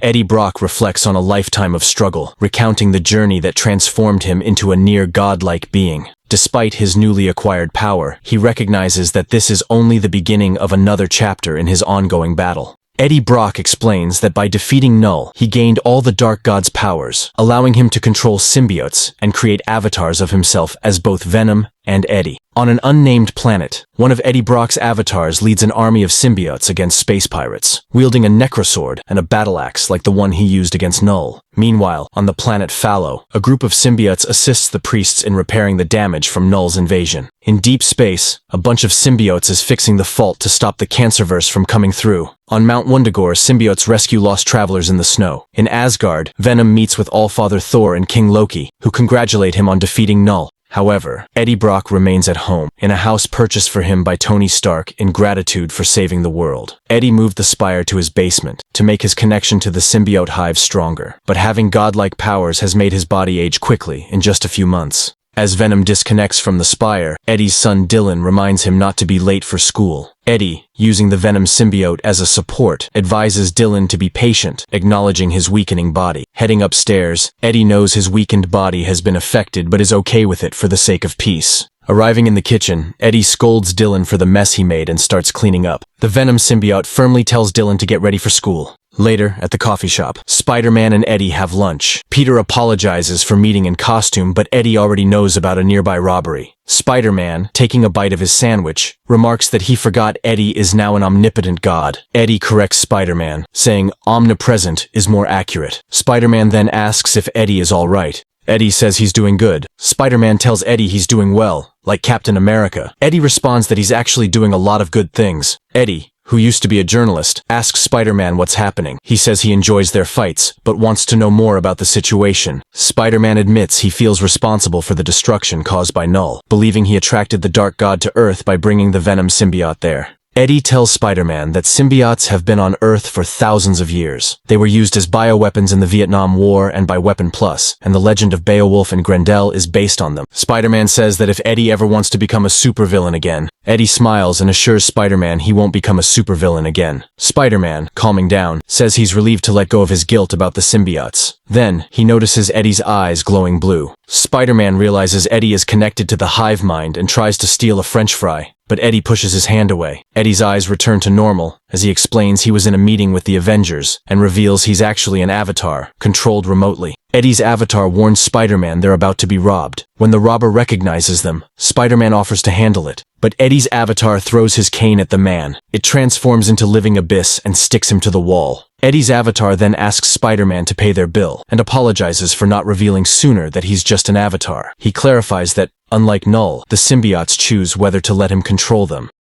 Eddie Brock reflects on a lifetime of struggle, recounting the journey that transformed him into a near-godlike being. Despite his newly acquired power, he recognizes that this is only the beginning of another chapter in his ongoing battle. Eddie Brock explains that by defeating Knull, he gained all the Dark God's powers, allowing him to control symbiotes and create avatars of himself as both Venom and Eddie. On an unnamed planet, one of Eddie Brock's avatars leads an army of symbiotes against space pirates, wielding a necrosword and a battle axe like the one he used against Knull. Meanwhile, on the planet Fallow, a group of symbiotes assists the priests in repairing the damage from Knull's invasion. In deep space, a bunch of symbiotes is fixing the fault to stop the Cancerverse from coming through. On Mount Wundagore, symbiotes rescue lost travelers in the snow. In Asgard, Venom meets with Allfather Thor and King Loki, who congratulate him on defeating Knull. However, Eddie Brock remains at home, in a house purchased for him by Tony Stark in gratitude for saving the world. Eddie moved the spire to his basement to make his connection to the symbiote hive stronger, but having godlike powers has made his body age quickly in just a few months. As Venom disconnects from the spire, Eddie's son Dylan reminds him not to be late for school. Eddie, using the Venom symbiote as a support, advises Dylan to be patient, acknowledging his weakening body. Heading upstairs, Eddie knows his weakened body has been affected but is okay with it for the sake of peace. Arriving in the kitchen, Eddie scolds Dylan for the mess he made and starts cleaning up. The Venom symbiote firmly tells Dylan to get ready for school. Later, at the coffee shop, Spider-Man and Eddie have lunch. Peter apologizes for meeting in costume, but Eddie already knows about a nearby robbery. Spider-Man, taking a bite of his sandwich, remarks that he forgot Eddie is now an omnipotent god. Eddie corrects Spider-Man, saying omnipresent is more accurate. Spider-Man then asks if Eddie is all right. Eddie says he's doing good. Spider-Man tells Eddie he's doing well, like Captain America. Eddie responds that he's actually doing a lot of good things. Eddie, who used to be a journalist, asks Spider-Man what's happening. He says he enjoys their fights, but wants to know more about the situation. Spider-Man admits he feels responsible for the destruction caused by Knull, believing he attracted the Dark God to Earth by bringing the Venom symbiote there. Eddie tells Spider-Man that symbiotes have been on Earth for thousands of years. They were used as bioweapons in the Vietnam War and by Weapon Plus, and the legend of Beowulf and Grendel is based on them. Spider-Man says that if Eddie ever wants to become a supervillain again, Eddie smiles and assures Spider-Man he won't become a supervillain again. Spider-Man, calming down, says he's relieved to let go of his guilt about the symbiotes. Then, he notices Eddie's eyes glowing blue. Spider-Man realizes Eddie is connected to the Hive-Mind and tries to steal a French fry, but Eddie pushes his hand away. Eddie's eyes return to normal as he explains he was in a meeting with the Avengers and reveals he's actually an avatar, controlled remotely. Eddie's avatar warns Spider-Man they're about to be robbed. When the robber recognizes them, Spider-Man offers to handle it, but Eddie's avatar throws his cane at the man. It transforms into Living Abyss and sticks him to the wall. Eddie's avatar then asks Spider-Man to pay their bill and apologizes for not revealing sooner that he's just an avatar. He clarifies that, unlike Knull, the symbiotes choose whether to let him control them.